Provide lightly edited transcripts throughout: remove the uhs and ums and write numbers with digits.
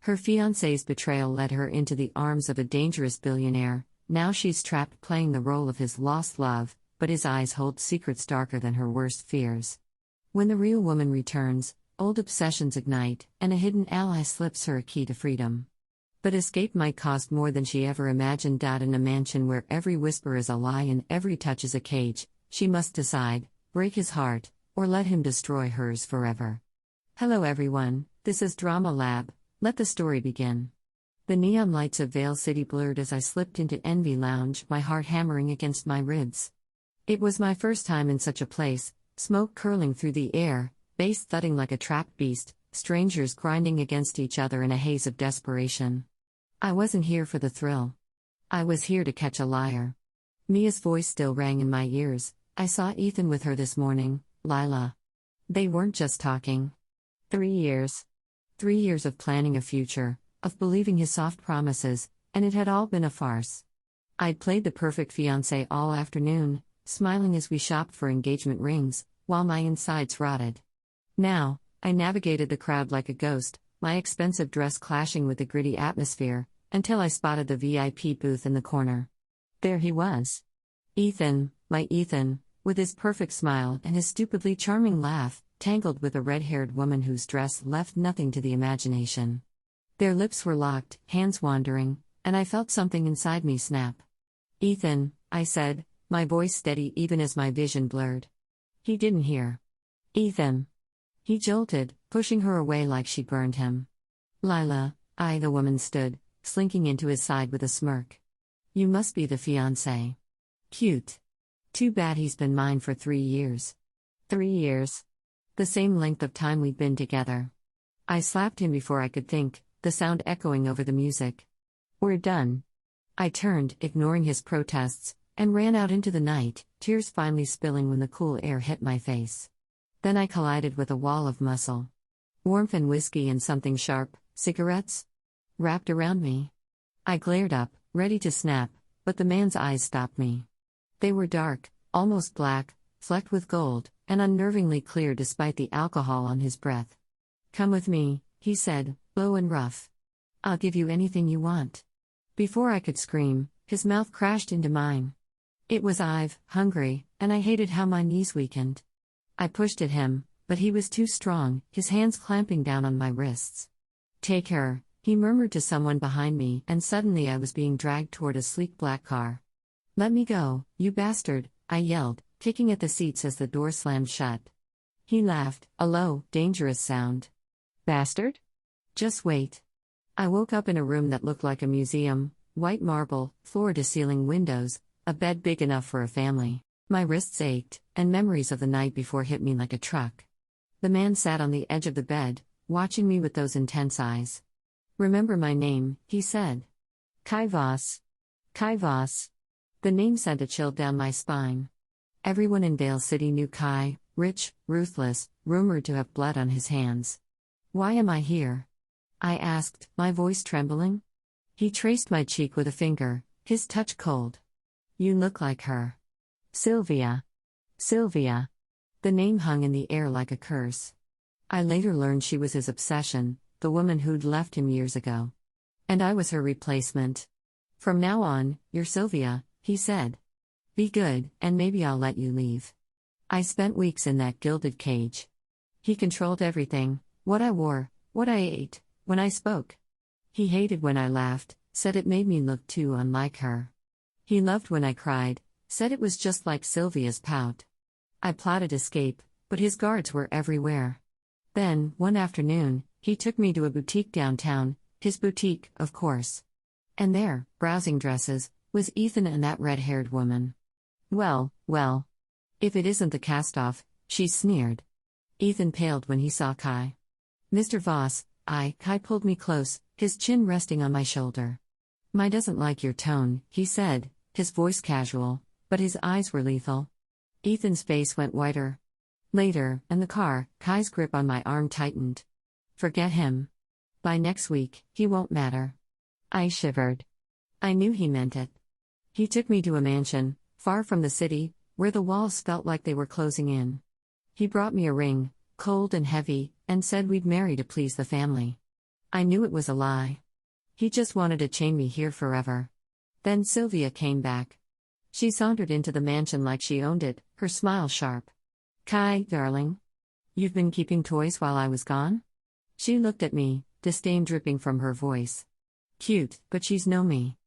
Her fiance's betrayal led her into the arms of a dangerous billionaire. Now she's trapped playing the role of his lost love, but his eyes hold secrets darker than her worst fears. When the real woman returns, old obsessions ignite, and a hidden ally slips her a key to freedom. But escape might cost more than she ever imagined. In a mansion where every whisper is a lie and every touch is a cage, she must decide, break his heart, or let him destroy hers forever. Hello everyone, this is Drama Lab, let the story begin. The neon lights of Vale City blurred as I slipped into Envy Lounge, my heart hammering against my ribs. It was my first time in such a place, smoke curling through the air, bass thudding like a trapped beast, strangers grinding against each other in a haze of desperation. I wasn't here for the thrill. I was here to catch a liar. Mia's voice still rang in my ears. I saw Ethan with her this morning, Lila. They weren't just talking. 3 years. 3 years of planning a future, of believing his soft promises, and it had all been a farce. I'd played the perfect fiancé all afternoon, smiling as we shopped for engagement rings, while my insides rotted. Now, I navigated the crowd like a ghost, my expensive dress clashing with the gritty atmosphere, until I spotted the VIP booth in the corner. There he was. Ethan, my Ethan, with his perfect smile and his stupidly charming laugh, tangled with a red-haired woman whose dress left nothing to the imagination. Their lips were locked, hands wandering, and I felt something inside me snap. "Ethan," I said, my voice steady even as my vision blurred. He didn't hear. "Ethan." He jolted, pushing her away like she burned him. "Lila," the woman stood, slinking into his side with a smirk. "You must be the fiancé. Cute. Too bad he's been mine for 3 years." 3 years. The same length of time we'd been together. I slapped him before I could think, the sound echoing over the music. "We're done." I turned, ignoring his protests, and ran out into the night, tears finally spilling when the cool air hit my face. Then I collided with a wall of muscle. Warmth and whiskey and something sharp, cigarettes, wrapped around me. I glared up, ready to snap, but the man's eyes stopped me. They were dark, almost black, flecked with gold, and unnervingly clear despite the alcohol on his breath. "Come with me," he said, low and rough. "I'll give you anything you want." Before I could scream, his mouth crashed into mine. It was hungry, and I hated how my knees weakened. I pushed at him, but he was too strong, his hands clamping down on my wrists. "Take her," he murmured to someone behind me, and suddenly I was being dragged toward a sleek black car. "Let me go, you bastard," I yelled, kicking at the seats as the door slammed shut. He laughed, a low, dangerous sound. "Bastard? Just wait." I woke up in a room that looked like a museum, white marble, floor-to-ceiling windows, a bed big enough for a family. My wrists ached, and memories of the night before hit me like a truck. The man sat on the edge of the bed, watching me with those intense eyes. "Remember my name," he said. "Kai Voss. Kai Voss." The name sent a chill down my spine. Everyone in Vale City knew Kai, rich, ruthless, rumored to have blood on his hands. "Why am I here?" I asked, my voice trembling. He traced my cheek with a finger, his touch cold. "You look like her. Sylvia. Sylvia." The name hung in the air like a curse. I later learned she was his obsession, the woman who'd left him years ago. And I was her replacement. "From now on, you're Sylvia," he said. "Be good, and maybe I'll let you leave." I spent weeks in that gilded cage. He controlled everything, what I wore, what I ate, when I spoke. He hated when I laughed, said it made me look too unlike her. He loved when I cried, said it was just like Sylvia's pout. I plotted escape, but his guards were everywhere. Then, one afternoon, he took me to a boutique downtown, his boutique, of course. And there, browsing dresses, was Ethan and that red-haired woman. Well, if it isn't the cast-off, she sneered. Ethan paled when he saw Kai. "Mr. Voss," Kai pulled me close, his chin resting on my shoulder. "My doesn't like your tone," he said, his voice casual, but his eyes were lethal. Ethan's face went whiter. Later, in the car, Kai's grip on my arm tightened. "Forget him. By next week, he won't matter." I shivered. I knew he meant it. He took me to a mansion, far from the city, where the walls felt like they were closing in. He brought me a ring, cold and heavy, and said we'd marry to please the family. I knew it was a lie. He just wanted to chain me here forever. Then Sylvia came back. She sauntered into the mansion like she owned it, her smile sharp. "Kai, darling. You've been keeping toys while I was gone?" She looked at me, disdain dripping from her voice. Cute, but she's no me.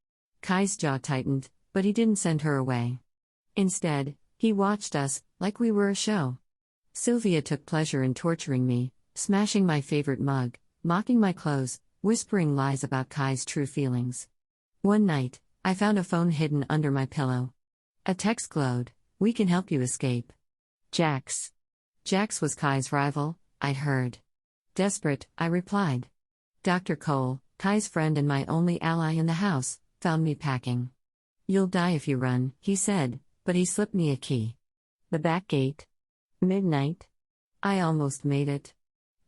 Kai's jaw tightened, but he didn't send her away. Instead, he watched us, like we were a show. Sylvia took pleasure in torturing me, smashing my favorite mug, mocking my clothes, whispering lies about Kai's true feelings. One night, I found a phone hidden under my pillow. A text glowed, "We can help you escape." Jax. Jax was Kai's rival, I'd heard. Desperate, I replied. Dr. Cole, Kai's friend and my only ally in the house, found me packing. "You'll die if you run," he said, but he slipped me a key. The back gate. Midnight. I almost made it.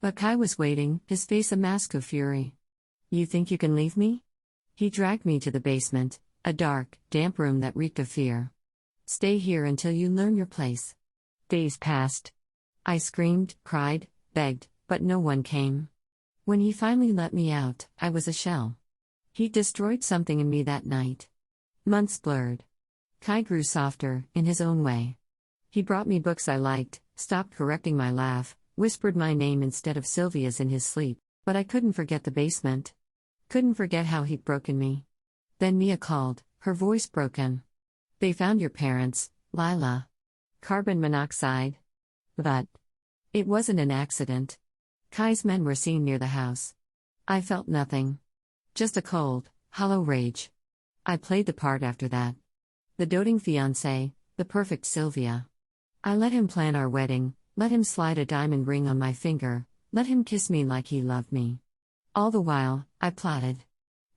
But Kai was waiting, his face a mask of fury. "You think you can leave me?" He dragged me to the basement, a dark, damp room that reeked of fear. "Stay here until you learn your place." Days passed. I screamed, cried, begged, but no one came. When he finally let me out, I was a shell. He destroyed something in me that night. Months blurred. Kai grew softer, in his own way. He brought me books I liked, stopped correcting my laugh, whispered my name instead of Sylvia's in his sleep, but I couldn't forget the basement. Couldn't forget how he'd broken me. Then Mia called, her voice broken. "They found your parents, Lila. Carbon monoxide." But it wasn't an accident. Kai's men were seen near the house. I felt nothing. Just a cold, hollow rage. I played the part after that. The doting fiance, the perfect Sylvia. I let him plan our wedding, let him slide a diamond ring on my finger, let him kiss me like he loved me. All the while, I plotted.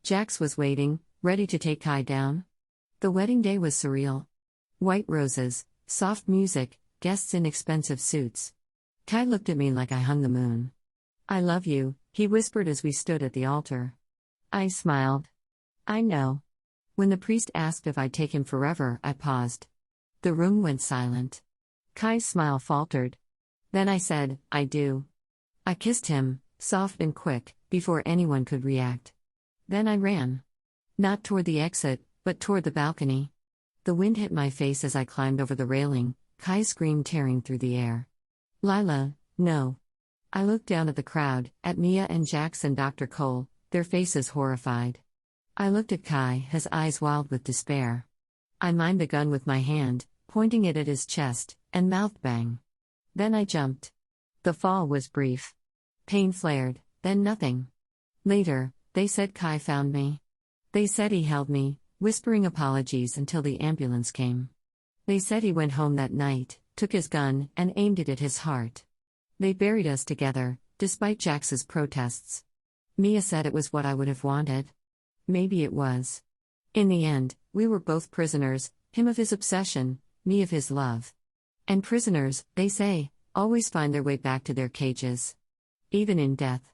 Jax was waiting, ready to take Kai down. The wedding day was surreal. White roses, soft music, guests in expensive suits. Kai looked at me like I hung the moon. "I love you," he whispered as we stood at the altar. I smiled. "I know." When the priest asked if I'd take him forever, I paused. The room went silent. Kai's smile faltered. Then I said, "I do." I kissed him, soft and quick, before anyone could react. Then I ran. Not toward the exit, but toward the balcony. The wind hit my face as I climbed over the railing, Kai's scream tearing through the air. "Lila, no." I looked down at the crowd, at Mia and Jax and Dr. Cole, their faces horrified. I looked at Kai, his eyes wild with despair. I mimed the gun with my hand, pointing it at his chest, and mouthed bang. Then I jumped. The fall was brief. Pain flared, then nothing. Later, they said Kai found me. They said he held me, whispering apologies until the ambulance came. They said he went home that night, took his gun, and aimed it at his heart. They buried us together, despite Jax's protests. Mia said it was what I would have wanted. Maybe it was. In the end, we were both prisoners, him of his obsession, me of his love. And prisoners, they say, always find their way back to their cages. Even in death.